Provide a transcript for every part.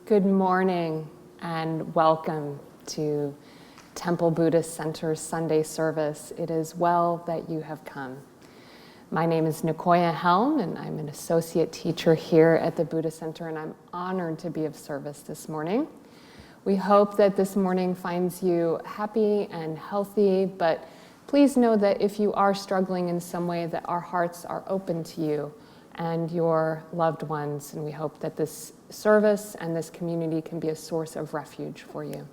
Good morning and welcome to Temple Buddhist Center's Sunday service. It is well that you have come. My name is Nicoya Helm and I'm an associate teacher here at the Buddhist Center, and I'm honored to be of service this morning. We hope that this morning finds you happy and healthy, but please know that if you are struggling in some way, that our hearts are open to you and your loved ones, and we hope that this service and this community can be a source of refuge for you.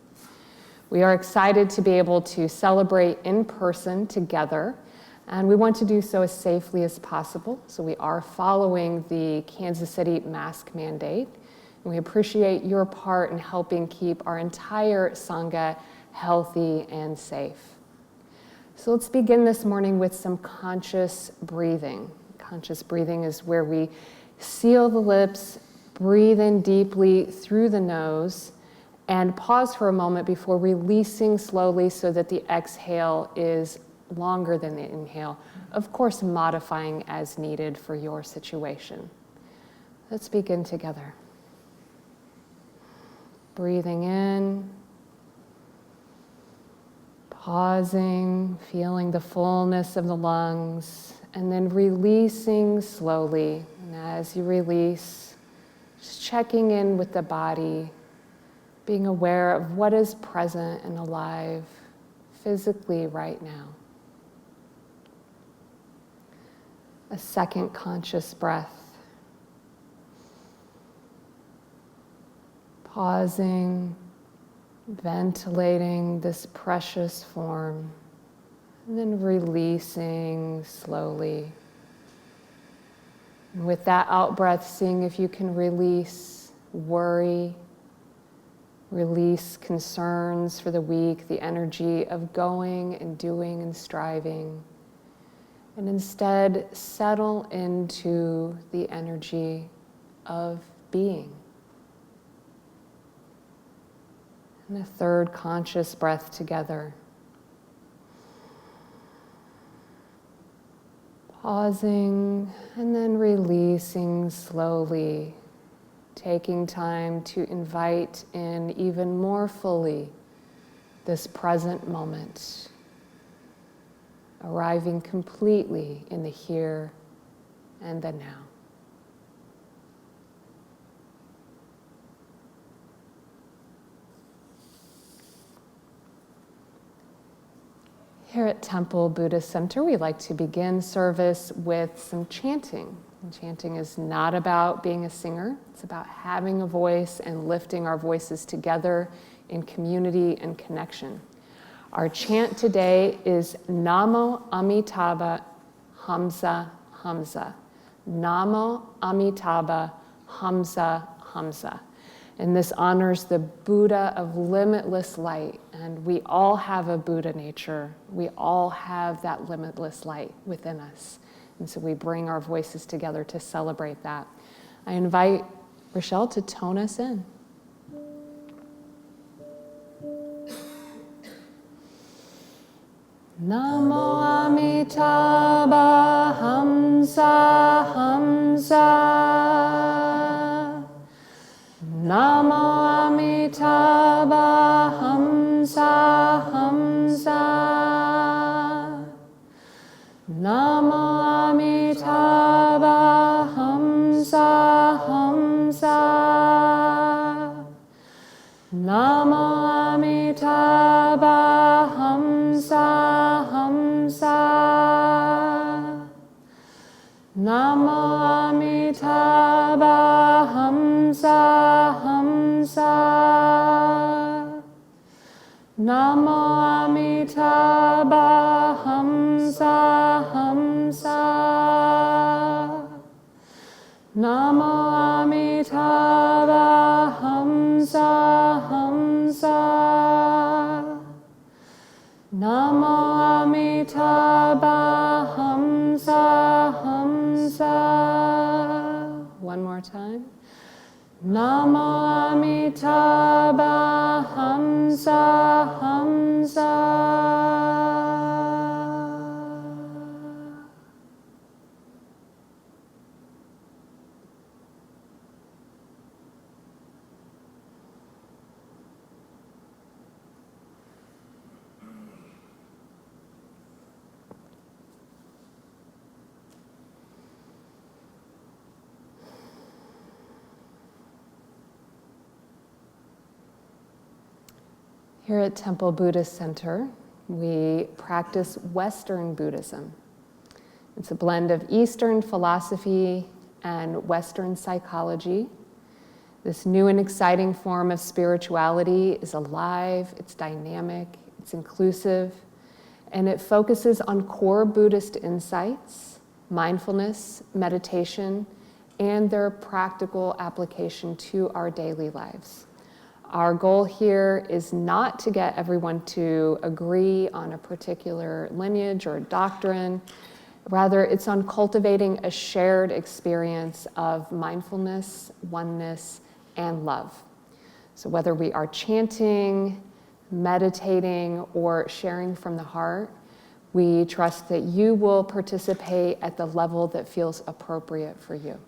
We are excited to be able to celebrate in person together, and we want to do so as safely as possible. So we are following the Kansas City mask mandate, and we appreciate your part in helping keep our entire Sangha healthy and safe. So let's begin this morning with some conscious breathing. Conscious breathing is where we seal the lips, breathe in deeply through the nose, and pause for a moment before releasing slowly so that the exhale is longer than the inhale. Of course, modifying as needed for your situation. Let's begin together. Breathing in, pausing, feeling the fullness of the lungs, and then releasing slowly. And as you release, just checking in with the body, being aware of what is present and alive physically right now. A second conscious breath. Pausing, ventilating this precious form. And then releasing slowly. And with that out breath, seeing if you can release worry, release concerns for the week, the energy of going and doing and striving, and instead settle into the energy of being. And a third conscious breath together. Pausing and then releasing slowly, taking time to invite in even more fully this present moment, arriving completely in the here and the now. Here at Temple Buddhist Center, we like to begin service with some chanting. And chanting is not about being a singer. It's about having a voice and lifting our voices together in community and connection. Our chant today is Namo Amitabha Hamsa Hamsa. Namo Amitabha Hamsa Hamsa. And this honors the Buddha of limitless light. And we all have a Buddha nature. We all have that limitless light within us. And so we bring our voices together to celebrate that. I invite Rochelle to tone us in. Namo Amitabha Hamsa Hamsa. Namo Amitabha Hamsa Hamsa. Namo Amitabha Hamsa Hamsa. Namo Amitabha Hamsa Hamsa. Namo Amitabha Hamsa Hamsa. Namo Amitabha Hamsa Hamsa. Namo Amitabha Hamsa Hamsa. Namo Amitabha Hamsa Hamsa. One more time. Namo Amitabha Hamsa Hamsa. Here at Temple Buddhist Center, we practice Western Buddhism. It's a blend of Eastern philosophy and Western psychology. This new and exciting form of spirituality is alive, it's dynamic, it's inclusive, and it focuses on core Buddhist insights, mindfulness, meditation, and their practical application to our daily lives. Our goal here is not to get everyone to agree on a particular lineage or doctrine. Rather, it's on cultivating a shared experience of mindfulness, oneness, and love. So whether we are chanting, meditating, or sharing from the heart, we trust that you will participate at the level that feels appropriate for you.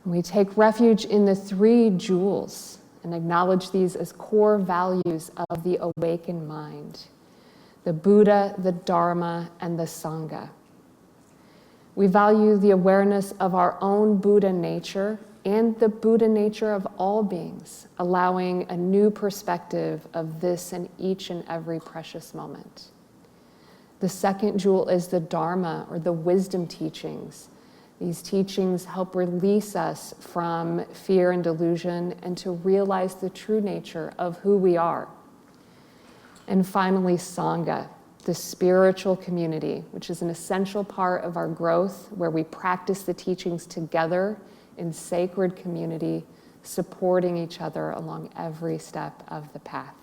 We take refuge in the three jewels and acknowledge these as core values of the awakened mind: the Buddha, the Dharma, and the Sangha. We value the awareness of our own Buddha nature and the Buddha nature of all beings, allowing a new perspective of this in each and every precious moment. The second jewel is the Dharma, or the wisdom teachings. These teachings help release us from fear and delusion and to realize the true nature of who we are. And finally, Sangha, the spiritual community, which is an essential part of our growth, where we practice the teachings together in sacred community, supporting each other along every step of the path.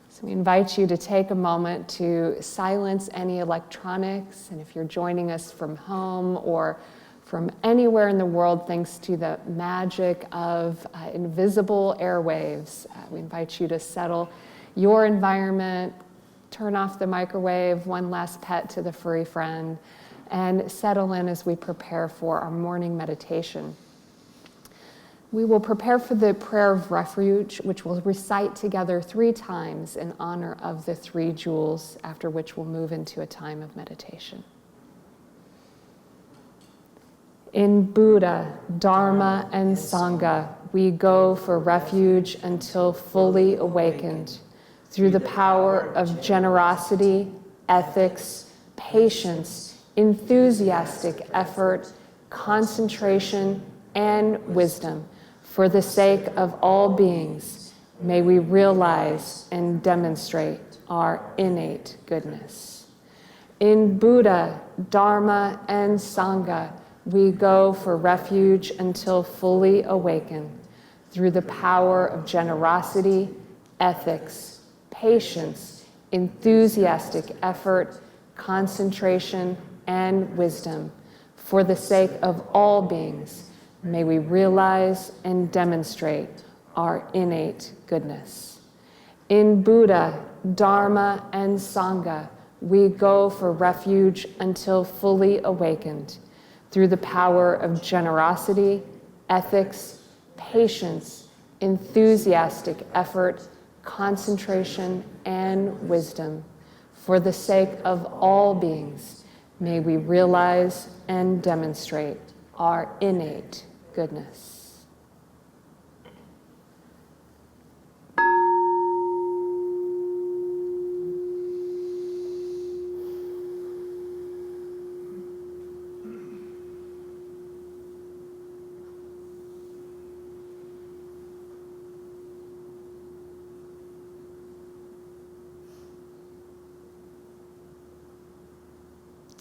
So we invite you to take a moment to silence any electronics, and if you're joining us from home or from anywhere in the world, thanks to the magic of invisible airwaves, we invite you to settle your environment, turn off the microwave, one last pet to the furry friend, and settle in as we prepare for our morning meditation. We will prepare for the prayer of refuge, which we'll recite together 3 times in honor of the 3 jewels, after which we'll move into a time of meditation. In Buddha, Dharma, and Sangha, we go for refuge until fully awakened through the power of generosity, ethics, patience, enthusiastic effort, concentration, and wisdom. For the sake of all beings, may we realize and demonstrate our innate goodness. In Buddha, Dharma, and Sangha, we go for refuge until fully awakened through the power of generosity, ethics, patience, enthusiastic effort, concentration, and wisdom. For the sake of all beings, may we realize and demonstrate our innate goodness. In Buddha, Dharma, and Sangha, we go for refuge until fully awakened through the power of generosity, ethics, patience, enthusiastic effort, concentration, and wisdom. For the sake of all beings, may we realize and demonstrate our innate goodness.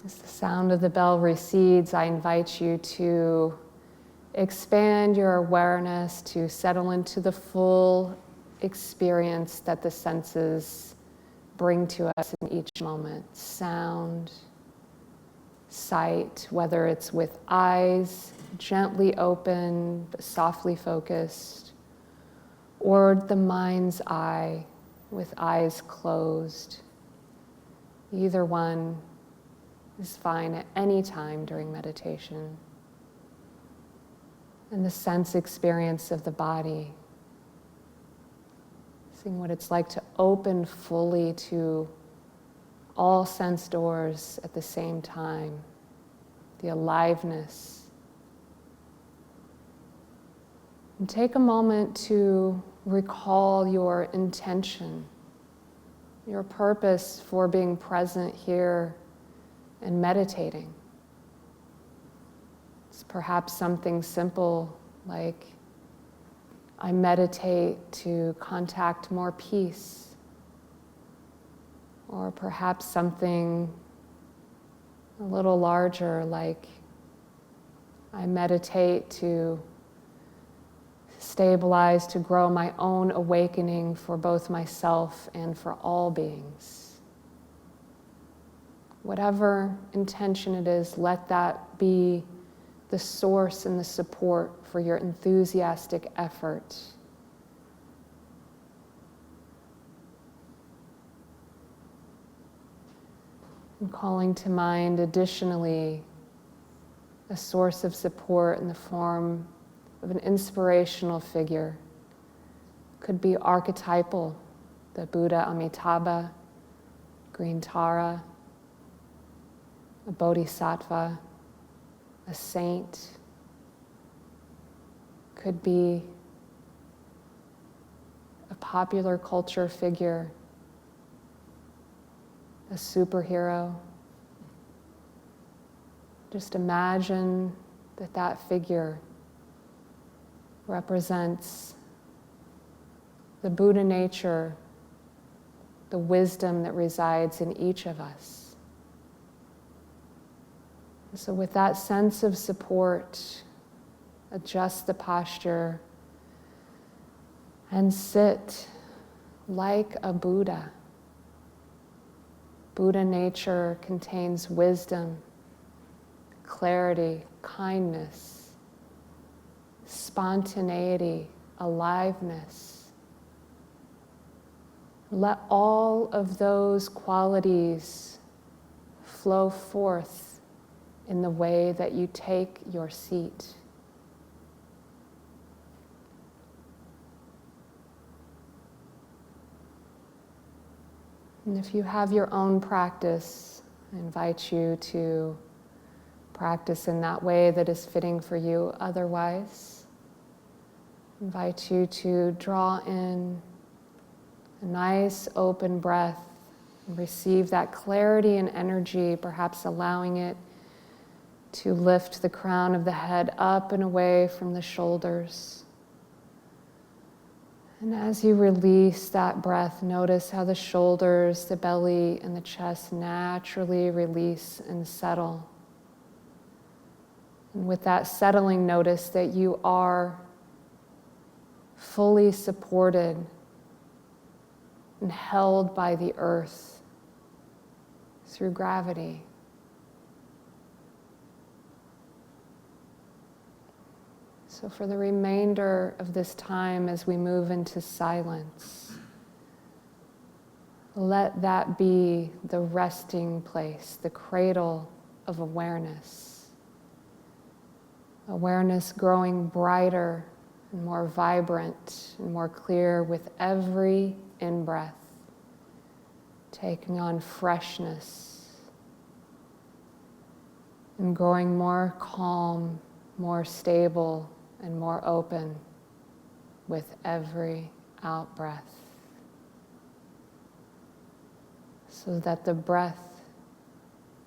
As the sound of the bell recedes, I invite you to expand your awareness to settle into the full experience that the senses bring to us in each moment. Sound, sight, whether it's with eyes gently open but softly focused, or the mind's eye with eyes closed. Either one is fine at any time during meditation. And the sense experience of the body, seeing what it's like to open fully to all sense doors at the same time, the aliveness, And take a moment to recall your intention, your purpose for being present here and meditating. It's perhaps something simple like, I meditate to contact more peace. Or perhaps something a little larger like, I meditate to stabilize, to grow my own awakening for both myself and for all beings. Whatever intention it is, let that be the source and the support for your enthusiastic effort. And calling to mind additionally a source of support in the form of an inspirational figure. Could be archetypal, the Buddha Amitabha, green Tara, a bodhisattva, a saint. Could be a popular culture figure, a superhero. Just imagine that that figure represents the Buddha nature, the wisdom that resides in each of us. So with that sense of support, adjust the posture and sit like a Buddha. Buddha nature contains wisdom, clarity, kindness, spontaneity, aliveness. Let all of those qualities flow forth in the way that you take your seat. And if you have your own practice, I invite you to practice in that way that is fitting for you. Otherwise, I invite you to draw in a nice open breath and receive that clarity and energy, perhaps allowing it to lift the crown of the head up and away from the shoulders. And as you release that breath, notice how the shoulders, the belly, and the chest naturally release and settle. And with that settling, notice that you are fully supported and held by the earth through gravity. So for the remainder of this time, as we move into silence, let that be the resting place, the cradle of awareness. Awareness growing brighter and more vibrant and more clear with every in-breath, taking on freshness and growing more calm, more stable, and more open with every out-breath, so that the breath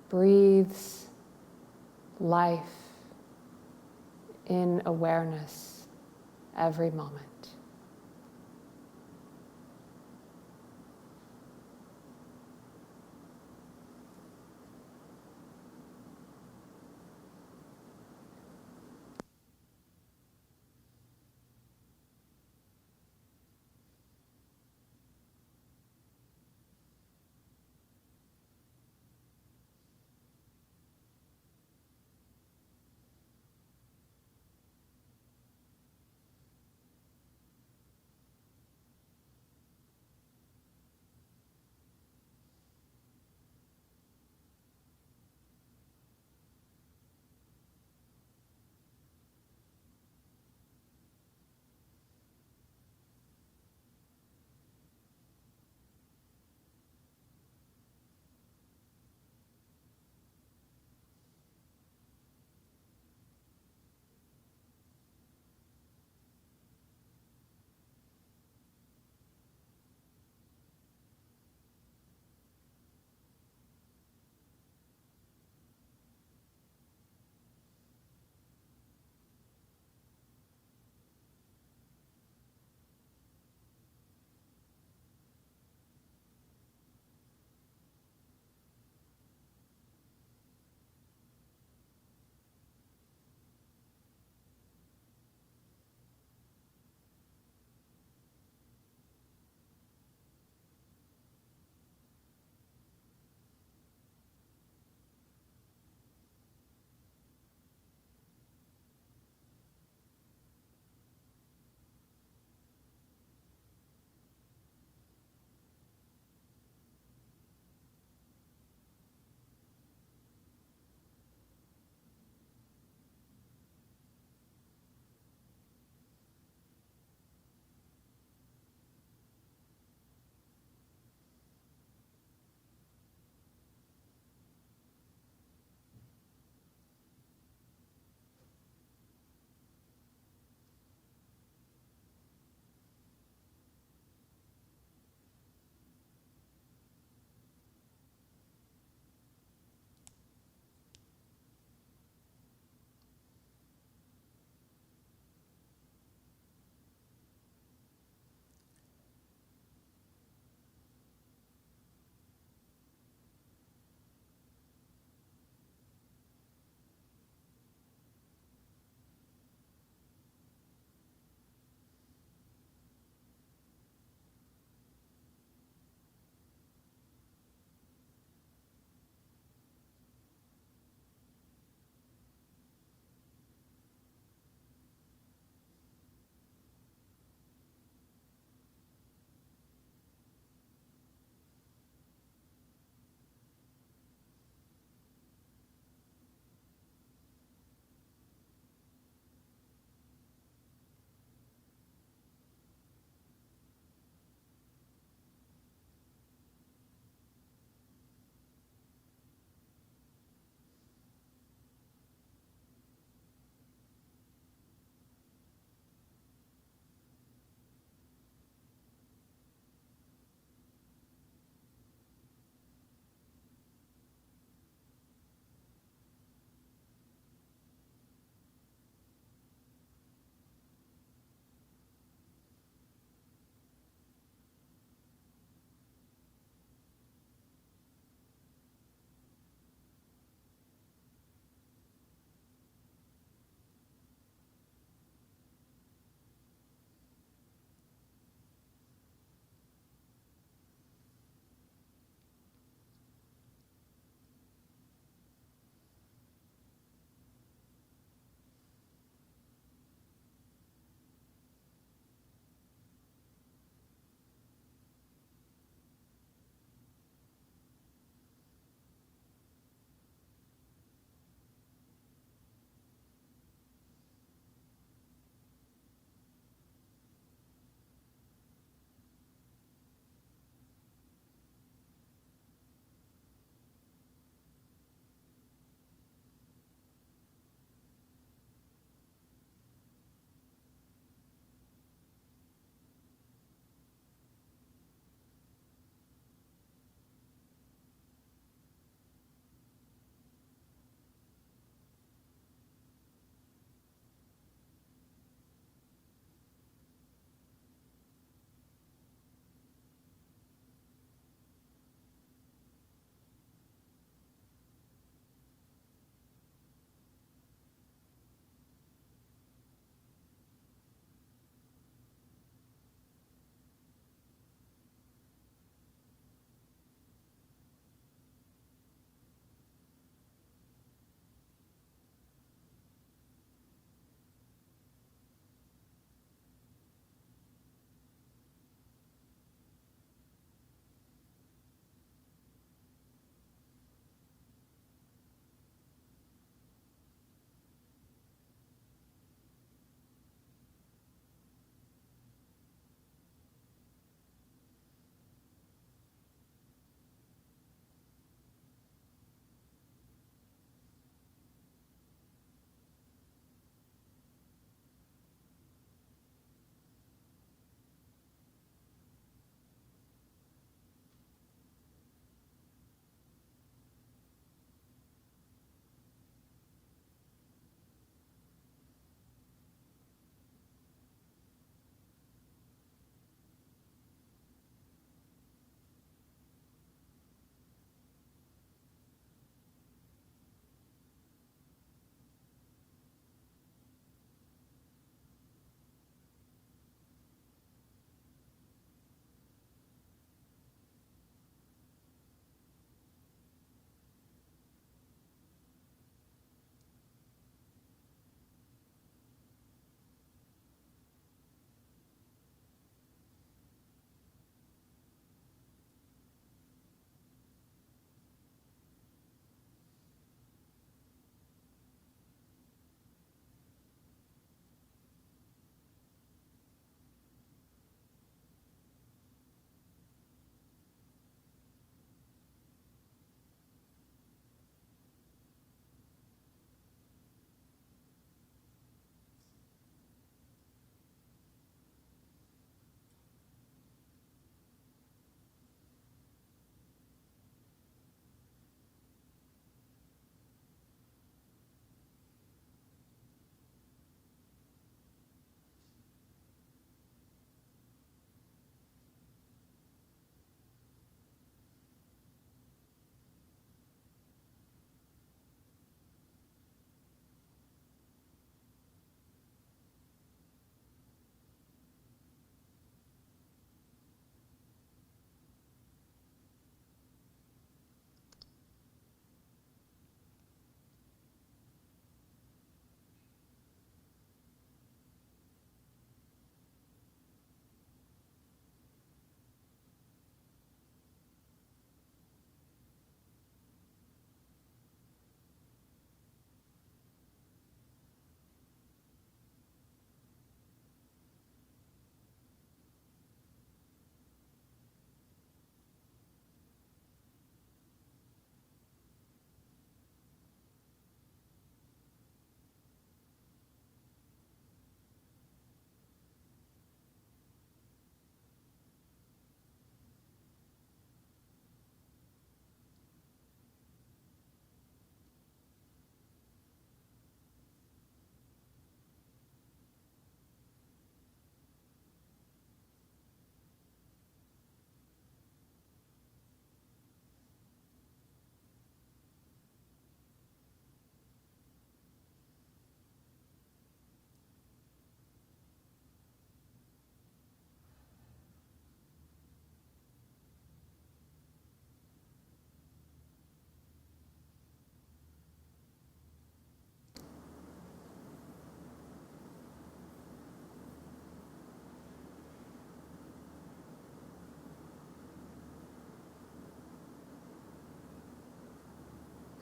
breathes life in awareness every moment.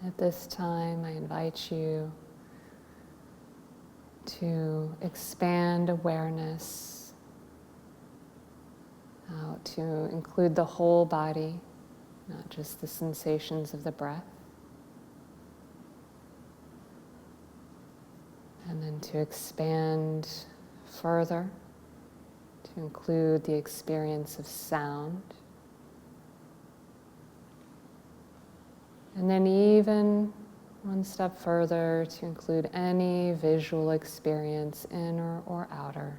At this time, I invite you to expand awareness out to include the whole body, not just the sensations of the breath. And then to expand further, to include the experience of sound. And then even one step further to include any visual experience, inner or outer.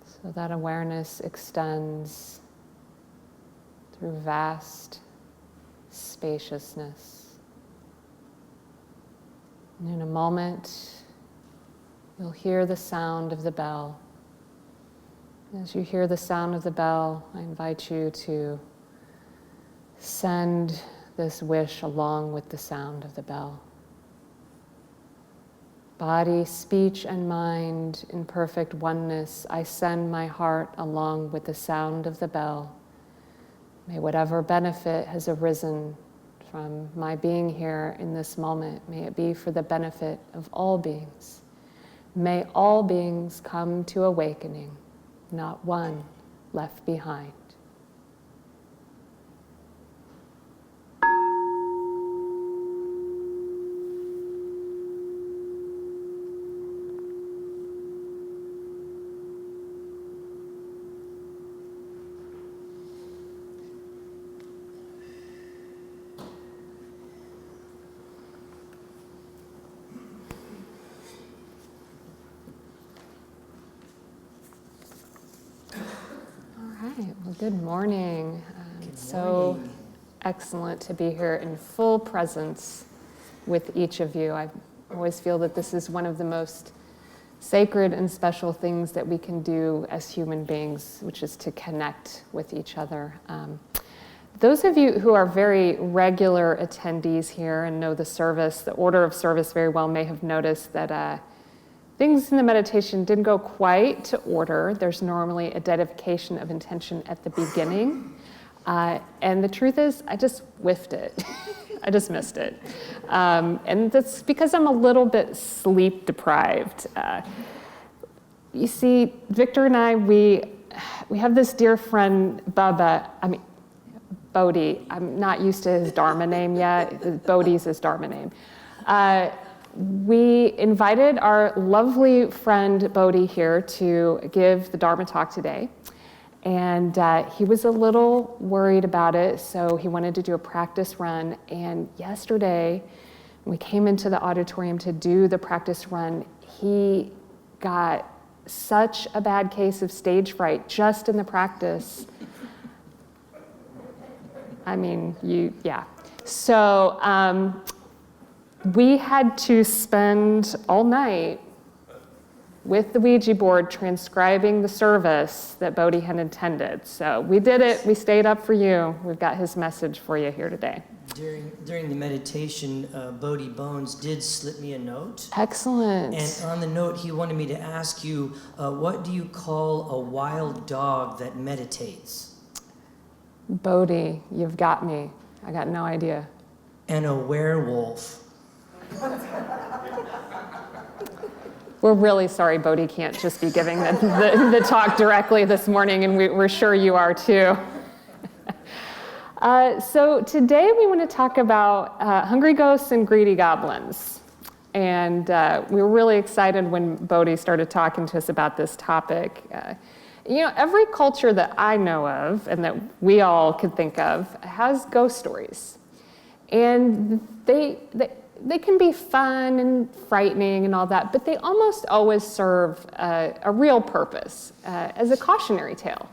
So that awareness extends through vast spaciousness. And in a moment, you'll hear the sound of the bell. As you hear the sound of the bell, I invite you to send this wish along with the sound of the bell. Body, speech, and mind in perfect oneness, I send my heart along with the sound of the bell. May whatever benefit has arisen from my being here in this moment, may it be for the benefit of all beings. May all beings come to awakening, not one left behind. Well, good morning. So excellent to be here in full presence with each of you. I always feel that this is one of the most sacred and special things that we can do as human beings, which is to connect with each other. Those of you who are very regular attendees here and know the service, the order of service very well, may have noticed that things in the meditation didn't go quite to order. There's normally a dedication of intention at the beginning. And the truth is, I just whiffed it. I just missed it. And that's because I'm a little bit sleep deprived. You see, Victor and I, we have this dear friend, Bodhi. I'm not used to his Dharma name yet. Bodhi's his Dharma name. We invited our lovely friend Bodhi here to give the Dharma talk today. And he was a little worried about it, so he wanted to do a practice run. And yesterday, when we came into the auditorium to do the practice run, he got such a bad case of stage fright just in the practice. So, we had to spend all night with the Ouija board transcribing the service that Bodhi had intended. So we did it. We stayed up for you. We've got his message for you here today. During the meditation, Bodhi Bones did slip me a note. Excellent. And on the note, he wanted me to ask you, what do you call a wild dog that meditates? Bodhi, you've got me. I got no idea. And a werewolf. We're really sorry Bodhi can't just be giving the talk directly this morning, and we're sure you are too. So today we want to talk about hungry ghosts and greedy goblins. And we were really excited when Bodhi started talking to us about this topic. Every culture that I know of and that we all could think of has ghost stories. And they can be fun and frightening and all that, but they almost always serve a real purpose as a cautionary tale.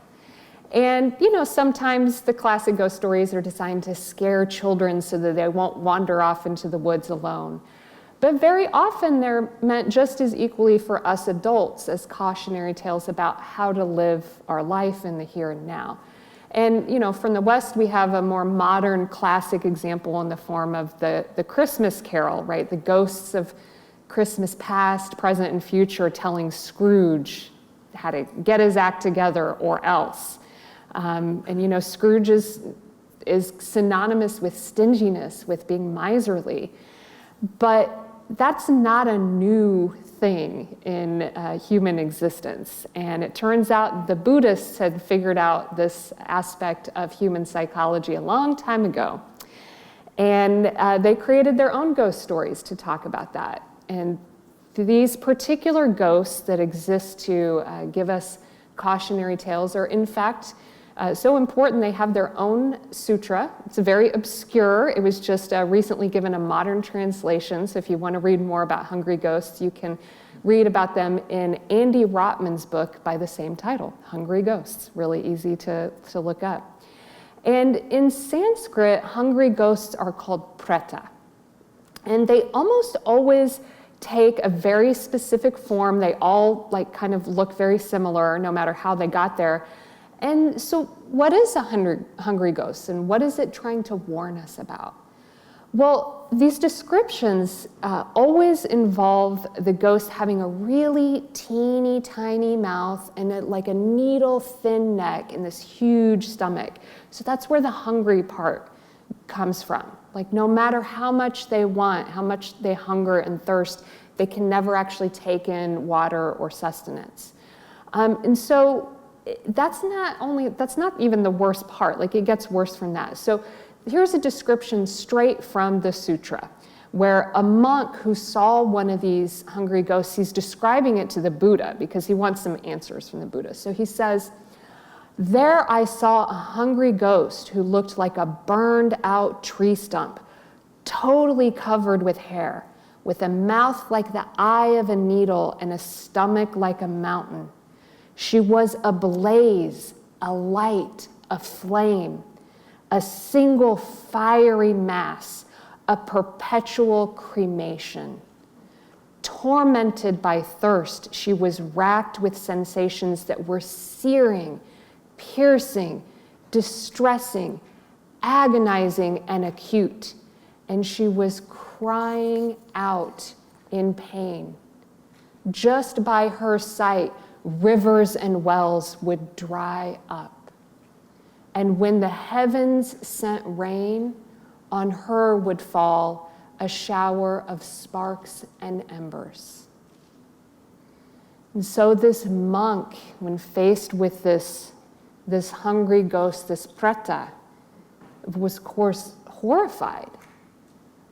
And, sometimes the classic ghost stories are designed to scare children so that they won't wander off into the woods alone. But very often they're meant just as equally for us adults as cautionary tales about how to live our life in the here and now. And, from the West, we have a more modern classic example in the form of the Christmas Carol, right? The ghosts of Christmas past, present, and future telling Scrooge how to get his act together or else. And, Scrooge is is synonymous with stinginess, with being miserly. But that's not a new thing in human existence. And it turns out the Buddhists had figured out this aspect of human psychology a long time ago. And they created their own ghost stories to talk about that. And these particular ghosts that exist to give us cautionary tales are, in fact, so important they have their own sutra. It's very obscure. It was just recently given a modern translation. So if you want to read more about hungry ghosts, you can read about them in Andy Rotman's book by the same title, Hungry Ghosts. Really easy to look up. And in Sanskrit, hungry ghosts are called preta. And they almost always take a very specific form. They all kind of look very similar no matter how they got there. And so what is a hungry ghost, and what is it trying to warn us about? Well, these descriptions always involve the ghost having a really teeny tiny mouth and like a needle thin neck and this huge stomach. So that's where the hungry part comes from. Like no matter how much they want, how much they hunger and thirst, they can never actually take in water or sustenance. And so that's not even the worst part. Like it gets worse from that. So here's a description straight from the sutra, where a monk who saw one of these hungry ghosts, he's describing it to the Buddha because he wants some answers from the Buddha. So he says, "There I saw a hungry ghost who looked like a burned out tree stump, totally covered with hair, with a mouth like the eye of a needle and a stomach like a mountain. She was a blaze, a light, a flame, a single fiery mass, a perpetual cremation. Tormented by thirst, she was racked with sensations that were searing, piercing, distressing, agonizing, and acute, and she was crying out in pain. Just by her sight, rivers and wells would dry up. And when the heavens sent rain, on her would fall a shower of sparks and embers." And so this monk, when faced with this hungry ghost, this preta, was of course horrified.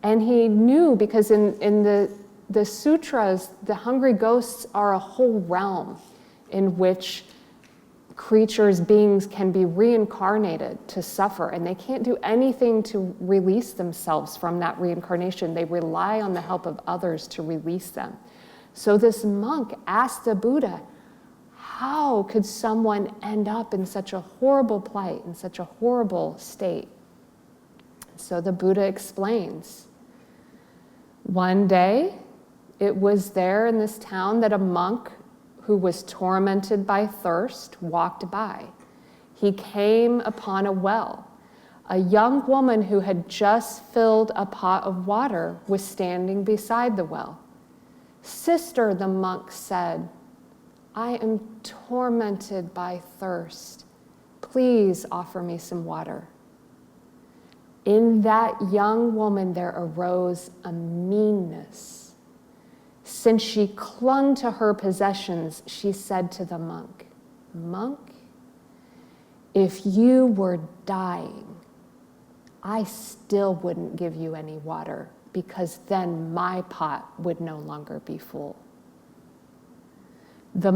And he knew, because in the sutras, the hungry ghosts are a whole realm in which creatures, beings can be reincarnated to suffer, and they can't do anything to release themselves from that reincarnation. They rely on the help of others to release them. So this monk asked the Buddha, how could someone end up in such a horrible plight, in such a horrible state? So the Buddha explains, one day it was there in this town that a monk who was tormented by thirst walked by. He came upon a well. A young woman who had just filled a pot of water was standing beside the well. "Sister," the monk said, "I am tormented by thirst. Please offer me some water." In that young woman there arose a meanness. Since she clung to her possessions, she said to the monk, "Monk, if you were dying, I still wouldn't give you any water, because then my pot would no longer be full." The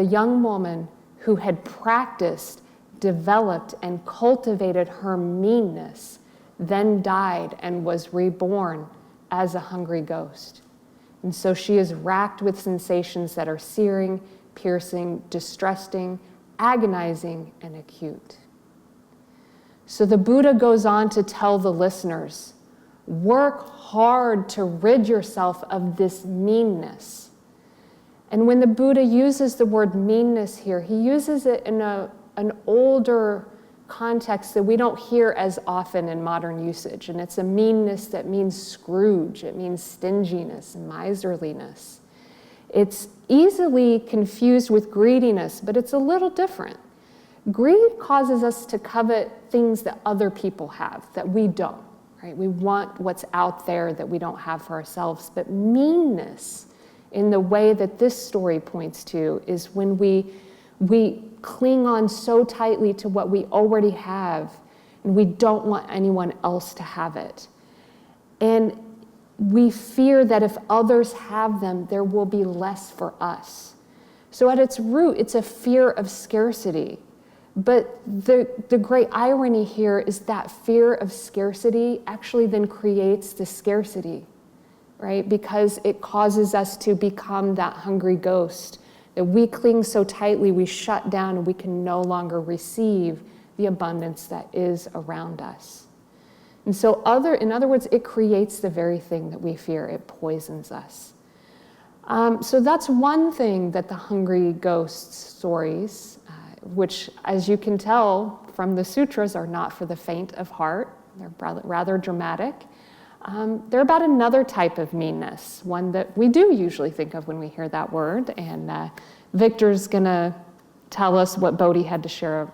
young woman who had practiced, developed, and cultivated her meanness, then died and was reborn as a hungry ghost. And so she is racked with sensations that are searing, piercing, distressing, agonizing, and acute. So the Buddha goes on to tell the listeners, work hard to rid yourself of this meanness. And when the Buddha uses the word meanness here, he uses it in an older context that we don't hear as often in modern usage. And it's a meanness that means Scrooge. It means stinginess, miserliness. It's easily confused with greediness, but it's a little different. Greed causes us to covet things that other people have, that we don't, right? We want what's out there that we don't have for ourselves. But meanness, in the way that this story points to, is when we cling on so tightly to what we already have, and we don't want anyone else to have it. And we fear that if others have them, there will be less for us. So at its root, it's a fear of scarcity. But the great irony here is that fear of scarcity actually then creates the scarcity, right? Because it causes us to become that hungry ghost, that we cling so tightly, we shut down, and we can no longer receive the abundance that is around us. And so in other words, it creates the very thing that we fear. It poisons us. So that's one thing that the hungry ghost stories, which, as you can tell from the sutras, are not for the faint of heart. They're rather dramatic. They're about another type of meanness, one that we do usually think of when we hear that word. And Victor's going to tell us what Bodhi had to share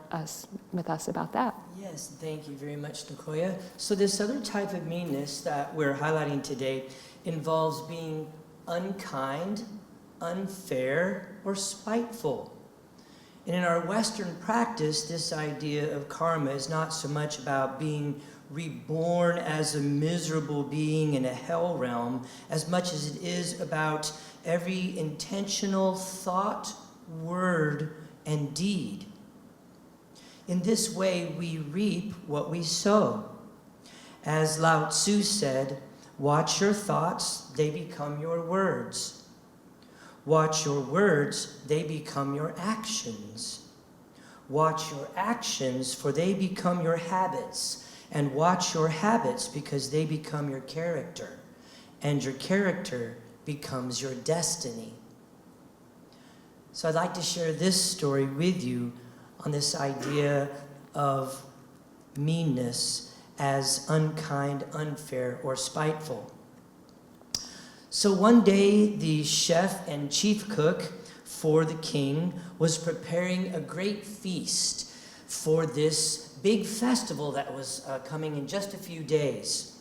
with us about that. Yes, thank you very much, Nicoya. So this other type of meanness that we're highlighting today involves being unkind, unfair, or spiteful. And in our Western practice, this idea of karma is not so much about being reborn as a miserable being in a hell realm, as much as it is about every intentional thought, word, and deed. In this way, we reap what we sow. As Lao Tzu said, watch your thoughts, they become your words. Watch your words, they become your actions. Watch your actions, for they become your habits. And watch your habits, because they become your character. And your character becomes your destiny. So I'd like to share this story with you on this idea of meanness as unkind, unfair, or spiteful. So one day, the chef and chief cook for the king was preparing a great feast for this big festival that was coming in just a few days.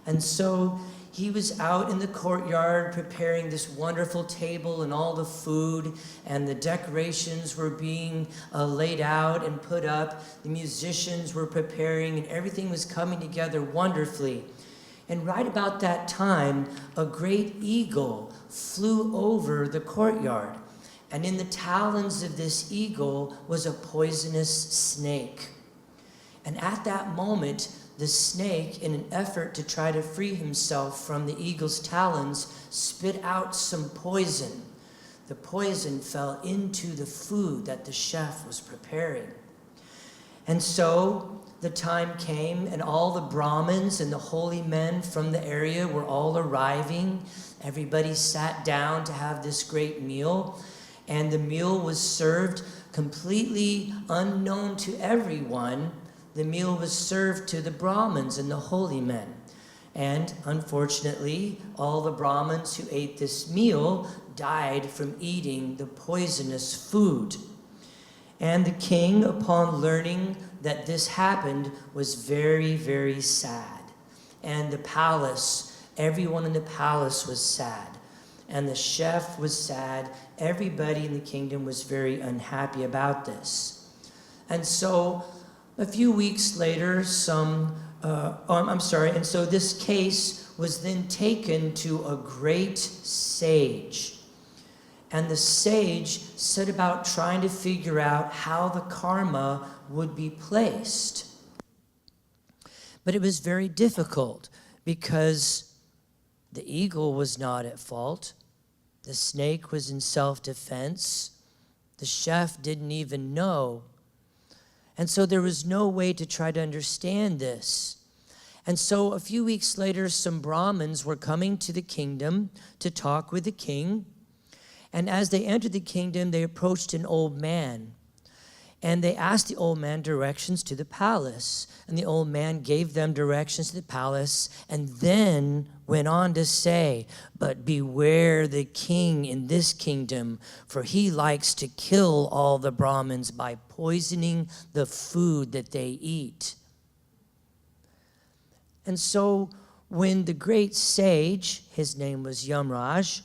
And so he was out in the courtyard preparing this wonderful table and all the food, and the decorations were being laid out and put up. The musicians were preparing, and everything was coming together wonderfully. And right about that time, a great eagle flew over the courtyard. And in the talons of this eagle was a poisonous snake. And at that moment, the snake, in an effort to try to free himself from the eagle's talons, spit out some poison. The poison fell into the food that the chef was preparing. And so the time came, and all the Brahmins and the holy men from the area were all arriving. Everybody sat down to have this great meal, and the meal was served completely unknown to everyone. The meal was served to the Brahmins and the holy men. And unfortunately, all the Brahmins who ate this meal died from eating the poisonous food. And the king, upon learning that this happened, was very, very sad. And the palace, everyone in the palace was sad. And the chef was sad. Everybody in the kingdom was very unhappy about this. And so a few weeks later, and so this case was then taken to a great sage. And the sage set about trying to figure out how the karma would be placed. But it was very difficult because the eagle was not at fault. The snake was in self-defense. The chef didn't even know. And so there was no way to try to understand this. And so a few weeks later, some Brahmins were coming to the kingdom to talk with the king. And as they entered the kingdom, they approached an old man. And they asked the old man directions to the palace. And the old man gave them directions to the palace and then went on to say, "But beware the king in this kingdom, for he likes to kill all the Brahmins by poisoning the food that they eat." And so when the great sage, his name was Yamraj,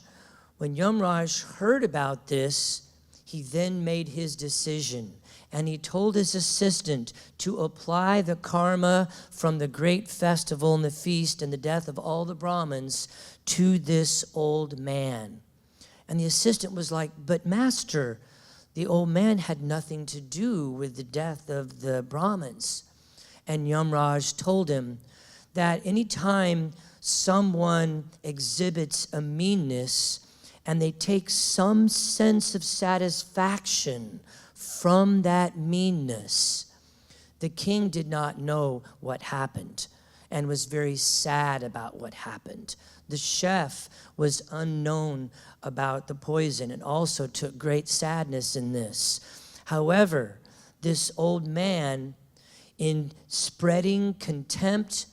when Yamraj heard about this, he then made his decision. And he told his assistant to apply the karma from the great festival and the feast and the death of all the Brahmins to this old man. And the assistant was like, "But master, the old man had nothing to do with the death of the Brahmins." And Yamraj told him that anytime someone exhibits a meanness and they take some sense of satisfaction from that meanness, the king did not know what happened and was very sad about what happened. The chef was unknown about the poison and also took great sadness in this. However, this old man, in spreading contempt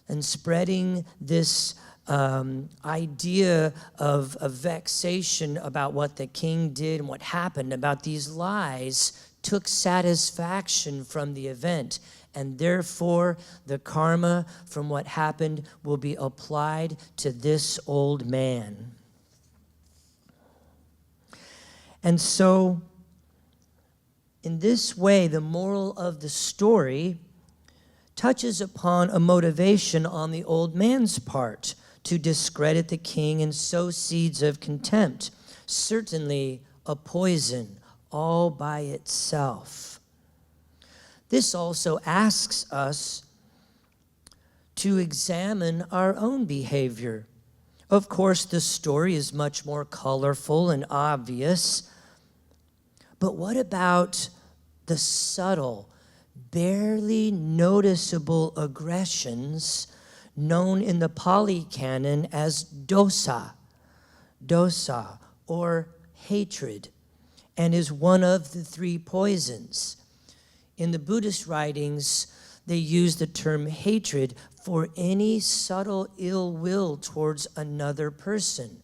and spreading this idea of vexation about what the king did and what happened, about these lies, took satisfaction from the event. And therefore, the karma from what happened will be applied to this old man. And so, in this way, the moral of the story touches upon a motivation on the old man's part to discredit the king and sow seeds of contempt, certainly a poison all by itself. This also asks us to examine our own behavior. Of course, the story is much more colorful and obvious, but what about the subtle, barely noticeable aggressions known in the Pali Canon as dosa, or hatred, and is one of the three poisons. In the Buddhist writings, they use the term hatred for any subtle ill will towards another person.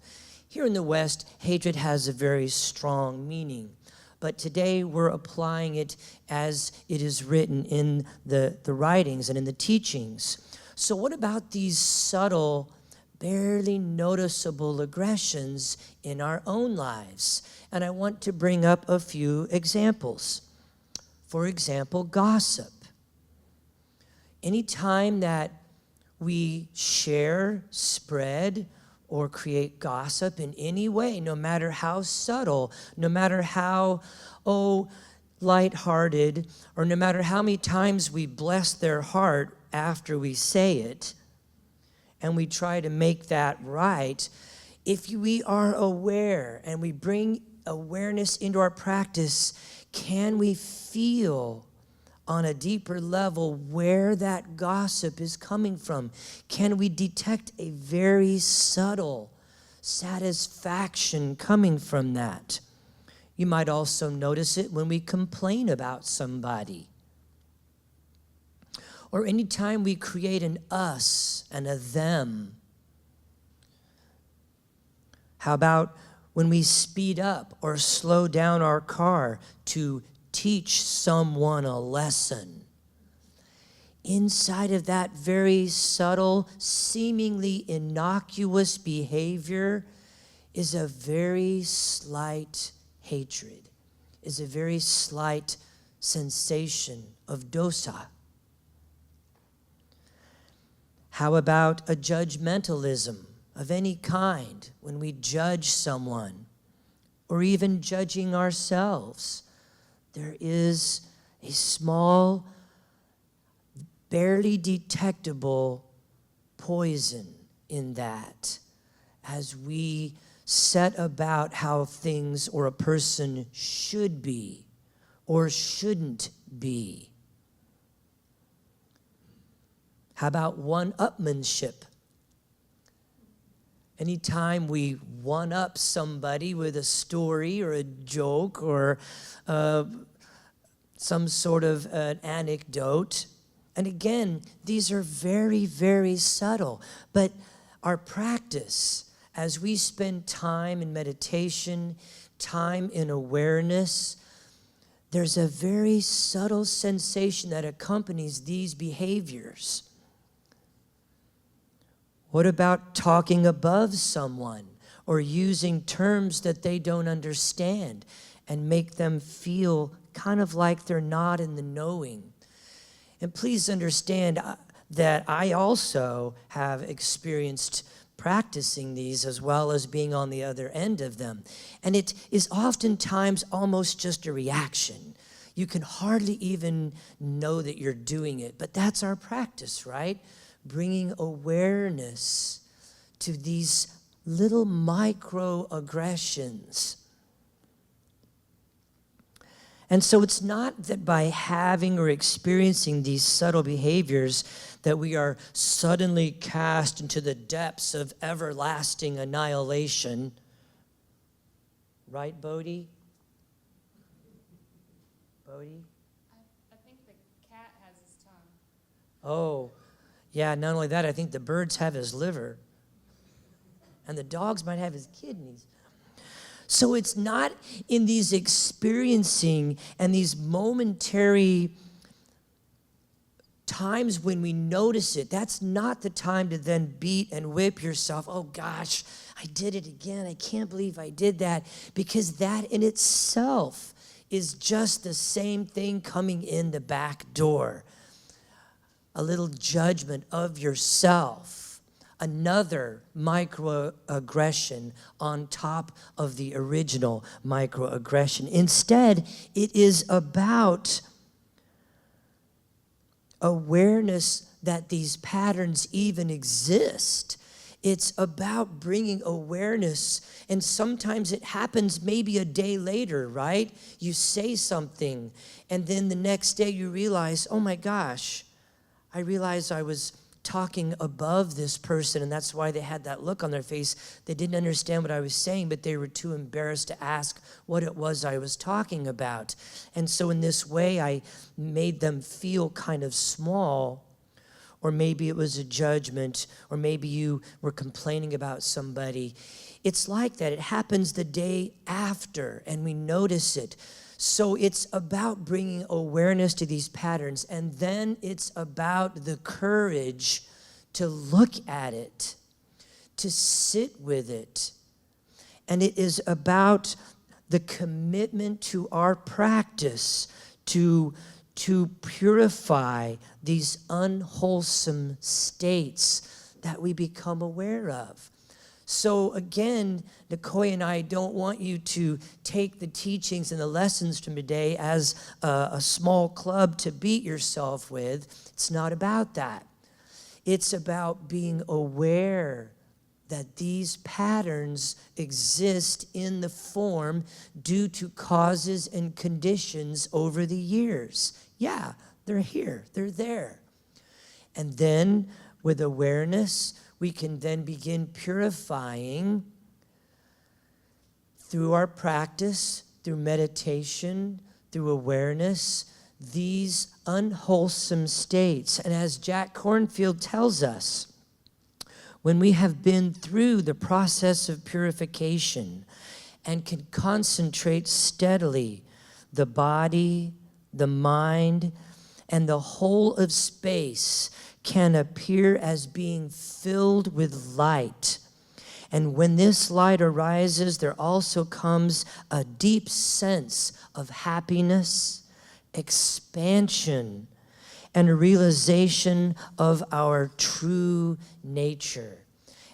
Here in the West, hatred has a very strong meaning, but today we're applying it as it is written in the writings and in the teachings. So what about these subtle, barely noticeable aggressions in our own lives? And I want to bring up a few examples. For example, gossip. Anytime that we share, spread, or create gossip in any way, no matter how subtle, no matter how, lighthearted, or no matter how many times we bless their heart after we say it, and we try to make that right, if we are aware and we bring awareness into our practice, can we feel on a deeper level where that gossip is coming from? Can we detect a very subtle satisfaction coming from that? You might also notice it when we complain about somebody, or anytime we create an us and a them. How about when we speed up or slow down our car to teach someone a lesson? Inside of that very subtle, seemingly innocuous behavior is a very slight hatred, is a very slight sensation of dosa. How about a judgmentalism of any kind when we judge someone, or even judging ourselves? There is a small, barely detectable poison in that as we set about how things or a person should be or shouldn't be. How about one-upmanship? Anytime we one-up somebody with a story or a joke or some sort of an anecdote. And again, these are very, very subtle. But our practice, as we spend time in meditation, time in awareness, there's a very subtle sensation that accompanies these behaviors. What about talking above someone or using terms that they don't understand and make them feel kind of like they're not in the knowing? And please understand that I also have experienced practicing these as well as being on the other end of them. And it is oftentimes almost just a reaction. You can hardly even know that you're doing it, but that's our practice, right? Bringing awareness to these little microaggressions. And so it's not that by having or experiencing these subtle behaviors that we are suddenly cast into the depths of everlasting annihilation. Right, Bodhi? Bodhi? I think the cat has his tongue. Oh, yeah, not only that, I think the birds have his liver. And the dogs might have his kidneys. So it's not in these experiencing and these momentary times when we notice it. That's not the time to then beat and whip yourself. Oh gosh, I did it again. I can't believe I did that. Because that in itself is just the same thing coming in the back door. A little judgment of yourself, another microaggression on top of the original microaggression. Instead, it is about awareness that these patterns even exist. It's about bringing awareness, and sometimes it happens maybe a day later, right? You say something, and then the next day you realize, oh my gosh, I realized I was talking above this person, and that's why they had that look on their face. They didn't understand what I was saying, but they were too embarrassed to ask what it was I was talking about. And so in this way, I made them feel kind of small, or maybe it was a judgment, or maybe you were complaining about somebody. It's like that. It happens the day after, and we notice it. So it's about bringing awareness to these patterns, and then it's about the courage to look at it, to sit with it. And it is about the commitment to our practice to purify these unwholesome states that we become aware of. So again, Nicoya and I don't want you to take the teachings and the lessons from today as a small club to beat yourself with. It's not about that. It's about being aware that these patterns exist in the form due to causes and conditions over the years. Yeah, they're here, they're there. And then with awareness, we can then begin purifying through our practice, through meditation, through awareness, these unwholesome states. And as Jack Kornfield tells us, when we have been through the process of purification and can concentrate steadily, the body, the mind, and the whole of space can appear as being filled with light. And when this light arises, there also comes a deep sense of happiness, expansion, and a realization of our true nature.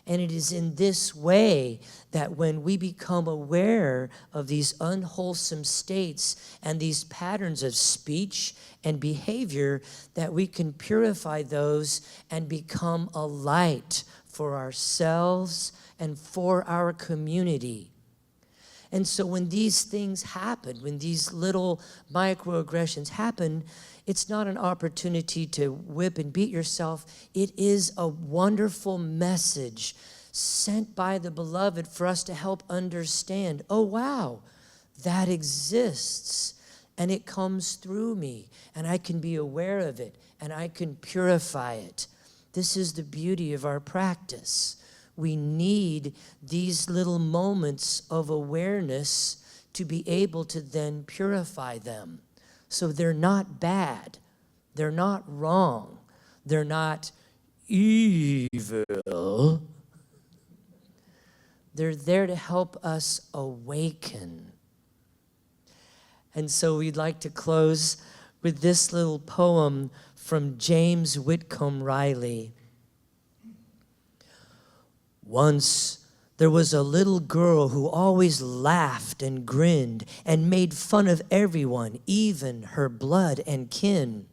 And it is in this way that when we become aware of these unwholesome states and these patterns of speech and behavior, that we can purify those and become a light for ourselves and for our community. And so when these things happen, when these little microaggressions happen, it's not an opportunity to whip and beat yourself. It is a wonderful message sent by the beloved for us to help understand, oh wow, that exists. and it comes through me, and I can be aware of it, and I can purify it. This is the beauty of our practice. We need these little moments of awareness to be able to then purify them. So they're not bad. They're not wrong. They're not evil. They're there to help us awaken. And so we'd like to close with this little poem from James Whitcomb Riley. Once there was a little girl who always laughed and grinned and made fun of everyone, even her blood and kin.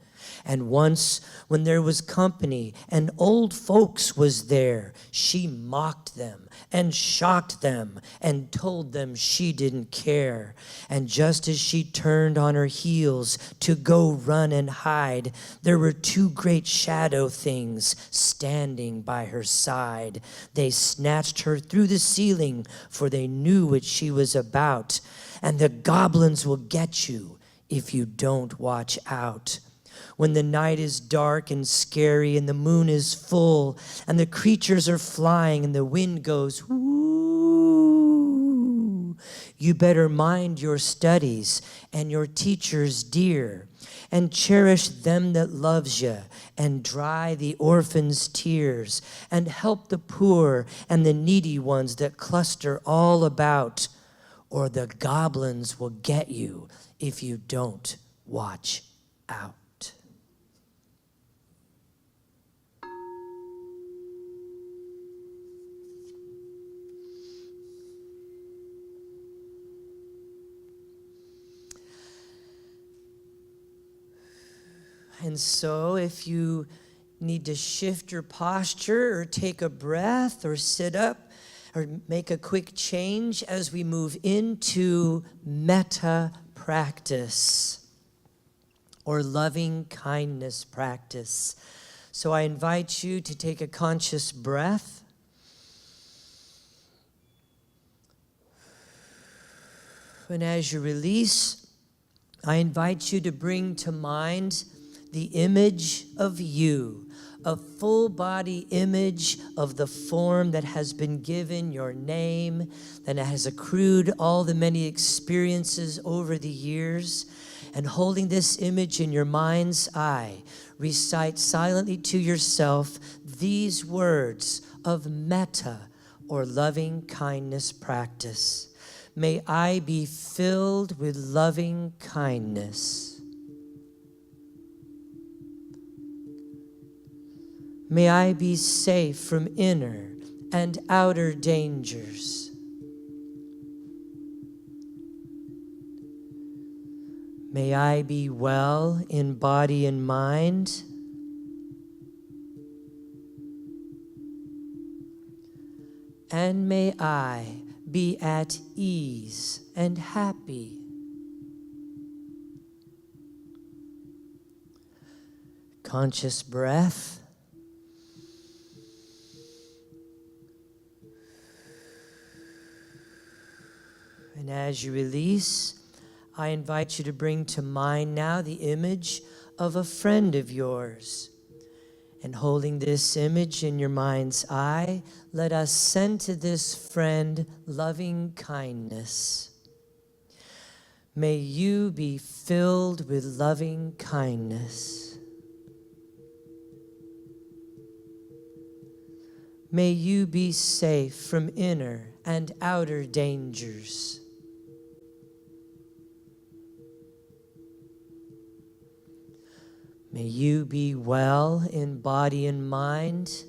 And once when there was company and old folks was there, she mocked them and shocked them and told them she didn't care. And just as she turned on her heels to go run and hide, there were two great shadow things standing by her side. They snatched her through the ceiling, for they knew what she was about. And the goblins will get you if you don't watch out. When the night is dark and scary and the moon is full and the creatures are flying and the wind goes, whoo, you better mind your studies and your teachers dear, and cherish them that loves you, and dry the orphan's tears, and help the poor and the needy ones that cluster all about, or the goblins will get you if you don't watch out. And so if you need to shift your posture or take a breath or sit up or make a quick change as we move into metta practice or loving kindness practice. So I invite you to take a conscious breath. And as you release, I invite you to bring to mind the image of you, a full body image of the form that has been given your name, that has accrued all the many experiences over the years. And holding this image in your mind's eye, recite silently to yourself these words of metta, or loving kindness practice. May I be filled with loving kindness. May I be safe from inner and outer dangers. May I be well in body and mind. And may I be at ease and happy. Conscious breath. And as you release, I invite you to bring to mind now the image of a friend of yours. And holding this image in your mind's eye, let us send to this friend loving kindness. May you be filled with loving kindness. May you be safe from inner and outer dangers. May you be well in body and mind.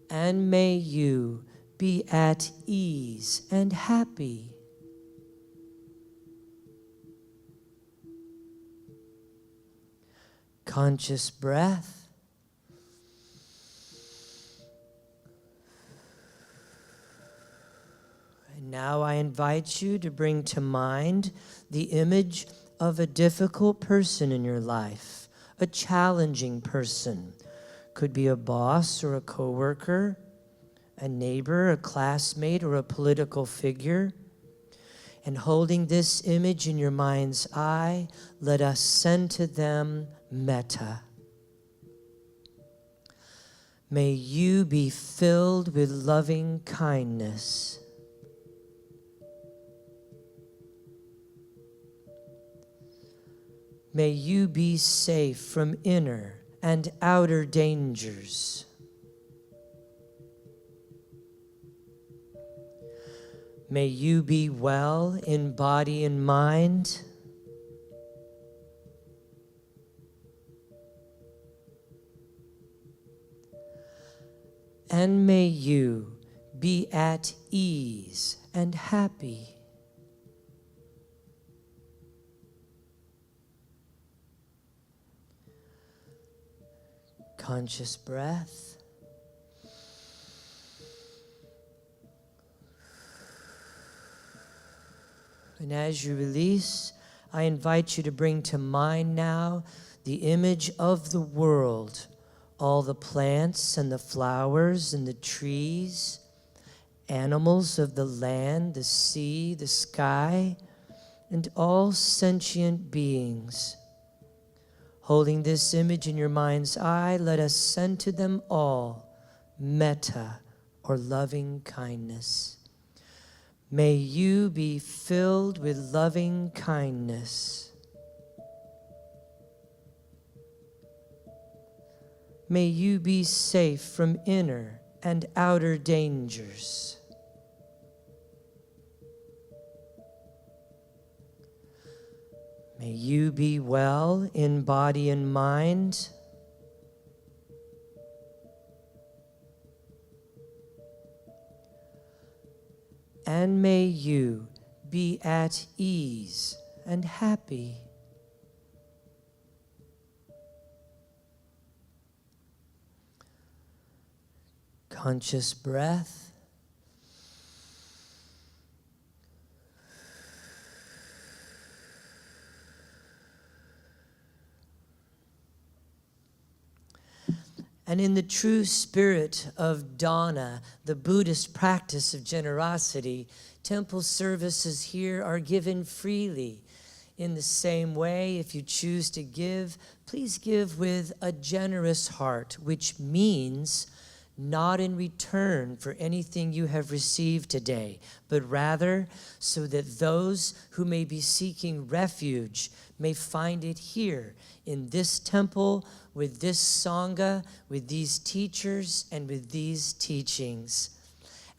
And may you be at ease and happy. Conscious breath. Now I invite you to bring to mind the image of a difficult person in your life, a challenging person. Could be a boss or a coworker, a neighbor, a classmate, or a political figure. And holding this image in your mind's eye, let us send to them metta. May you be filled with loving kindness. May you be safe from inner and outer dangers. May you be well in body and mind. And may you be at ease and happy. Conscious breath. And as you release, I invite you to bring to mind now the image of the world, all the plants and the flowers and the trees, animals of the land, the sea, the sky, and all sentient beings. Holding this image in your mind's eye, let us send to them all metta, or loving kindness. May you be filled with loving kindness. May you be safe from inner and outer dangers. May you be well in body and mind. And may you be at ease and happy. Conscious breath. And in the true spirit of dana, the Buddhist practice of generosity, temple services here are given freely. In the same way, if you choose to give, please give with a generous heart, which means not in return for anything you have received today, but rather so that those who may be seeking refuge may find it here in this temple, with this Sangha, with these teachers, and with these teachings.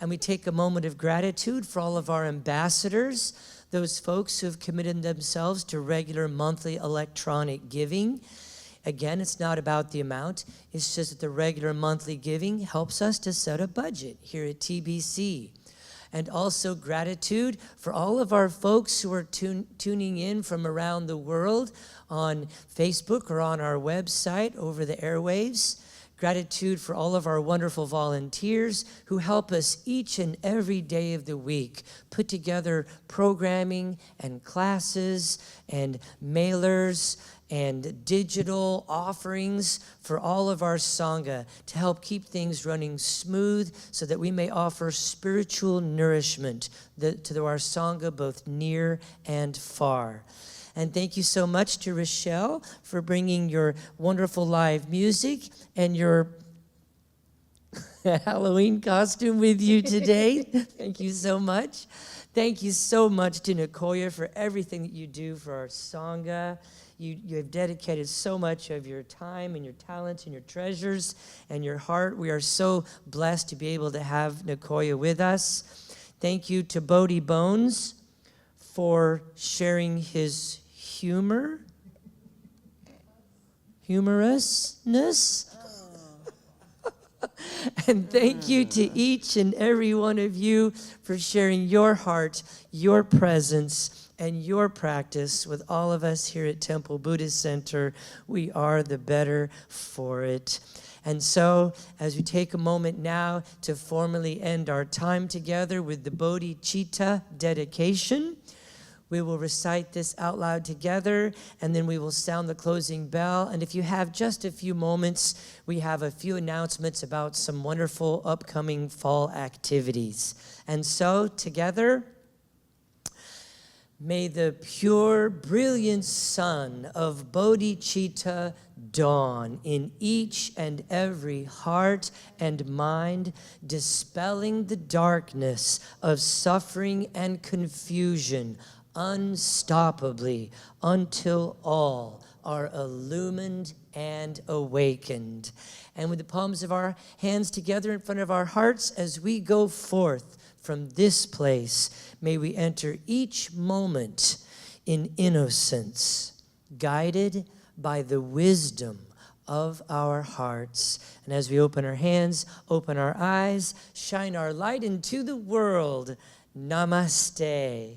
And we take a moment of gratitude for all of our ambassadors, those folks who have committed themselves to regular monthly electronic giving. Again, it's not about the amount. It's just that the regular monthly giving helps us to set a budget here at TBC. And also gratitude for all of our folks who are tuning in from around the world on Facebook or on our website over the airwaves. Gratitude for all of our wonderful volunteers who help us each and every day of the week put together programming and classes and mailers and digital offerings for all of our Sangha to help keep things running smooth so that we may offer spiritual nourishment to our Sangha both near and far. And thank you so much to Rochelle for bringing your wonderful live music and your Halloween costume with you today. Thank you so much. Thank you so much to Nicoya for everything that you do for our Sangha. You have dedicated so much of your time and your talents and your treasures and your heart. We are so blessed to be able to have Nicoya with us. Thank you to Bodhi Bones for sharing his humorousness. And thank you to each and every one of you for sharing your heart, your presence, and your practice with all of us here at Temple Buddhist Center. We are the better for it. And so, as we take a moment now to formally end our time together with the Bodhi Citta dedication, We will recite this out loud together, and then we will sound the closing bell. And if you have just a few moments, we have a few announcements about some wonderful upcoming fall activities. And so, together, may the pure, brilliant sun of Bodhi dawn in each and every heart and mind, dispelling the darkness of suffering and confusion unstoppably until all are illumined and awakened. And with the palms of our hands together in front of our hearts as we go forth from this place, may we enter each moment in innocence, guided by the wisdom of our hearts. And as we open our hands, open our eyes, shine our light into the world. Namaste.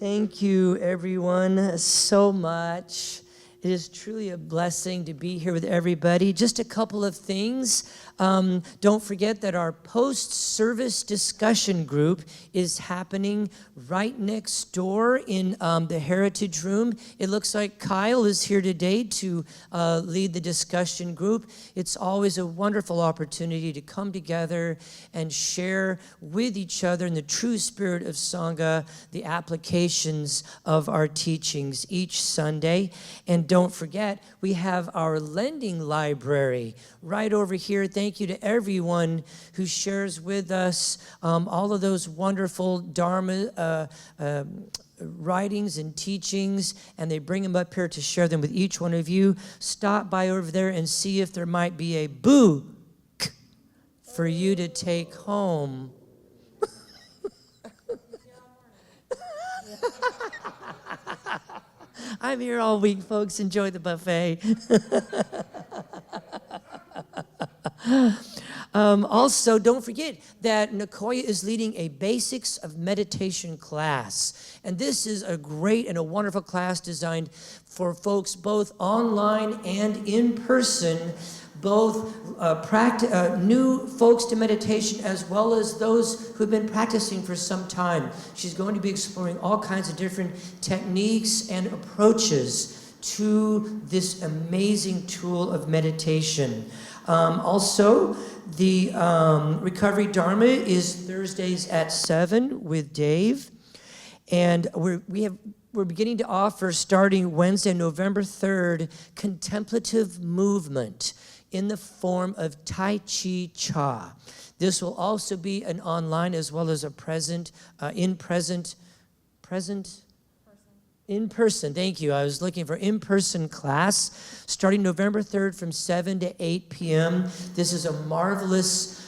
Thank you, everyone, so much. It is truly a blessing to be here with everybody. Just a couple of things. Don't forget that our post-service discussion group is happening right next door in the Heritage Room. It looks like Kyle is here today to lead the discussion group. It's always a wonderful opportunity to come together and share with each other in the true spirit of Sangha the applications of our teachings each Sunday. And don't forget, we have our lending library right over here. Thank you to everyone who shares with us all of those wonderful Dharma writings and teachings, and they bring them up here to share them with each one of you. Stop by over there and see if there might be a book for you to take home. I'm here all week, folks. Enjoy the buffet. Also, don't forget that Nicoya is leading a Basics of Meditation class. And this is a great and a wonderful class designed for folks both online and in person, both new folks to meditation as well as those who've been practicing for some time. She's going to be exploring all kinds of different techniques and approaches to this amazing tool of meditation. Also, the Recovery Dharma is Thursdays at 7 with Dave. And we're beginning to offer, starting Wednesday, November 3rd, contemplative movement in the form of Tai Chi Cha. This will also be an online as well as a in-person, thank you. I was looking for in-person class starting November 3rd from 7 to 8 p.m. This is a marvelous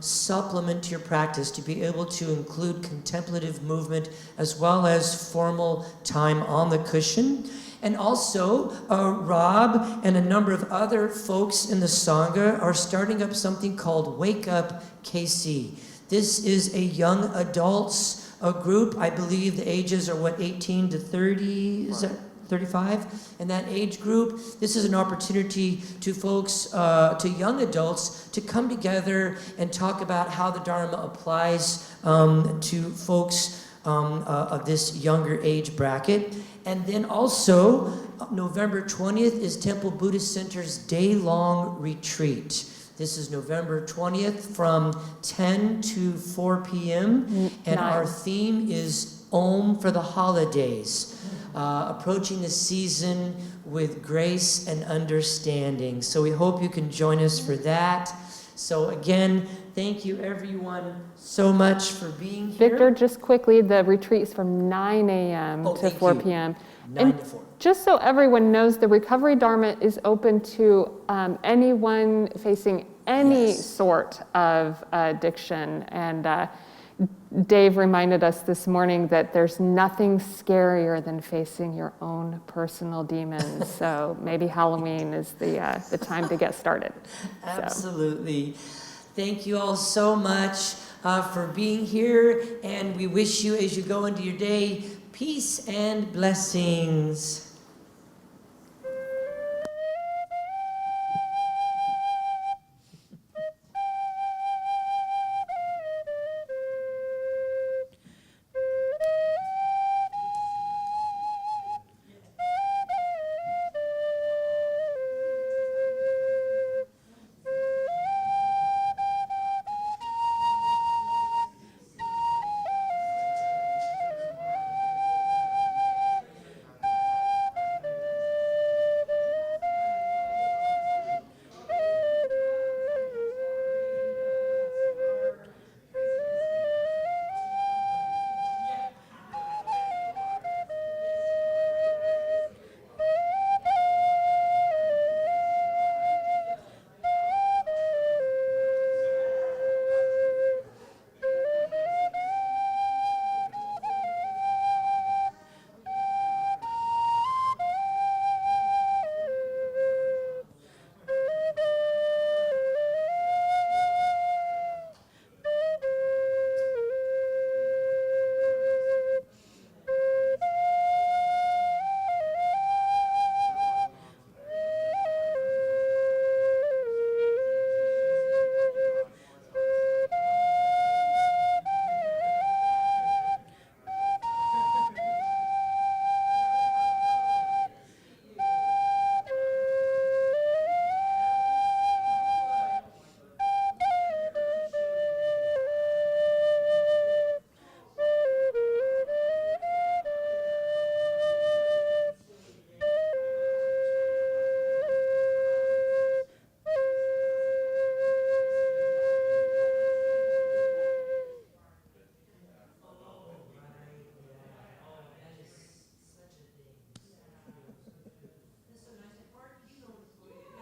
supplement to your practice to be able to include contemplative movement as well as formal time on the cushion. And also, Rob and a number of other folks in the Sangha are starting up something called Wake Up KC. This is a young adults group. I believe the ages are 18 to 30, is that 35? In that age group, this is an opportunity to folks, to young adults, to come together and talk about how the Dharma applies to folks of this younger age bracket. And then also, November 20th is Temple Buddhist Center's day-long retreat. This is November 20th from 10 to 4 p.m. And our theme is Om for the holidays, approaching the season with grace and understanding. So we hope you can join us for that. So again, thank you everyone so much for being here. Victor, just quickly, the retreat's from 9 a.m. to 4 p.m. 9 to 4. Just so everyone knows, the Recovery Dharma is open to anyone facing any sort of addiction. And Dave reminded us this morning that there's nothing scarier than facing your own personal demons. So maybe Halloween is the time to get started. Absolutely. Thank you all so much for being here. And we wish you, as you go into your day, peace and blessings.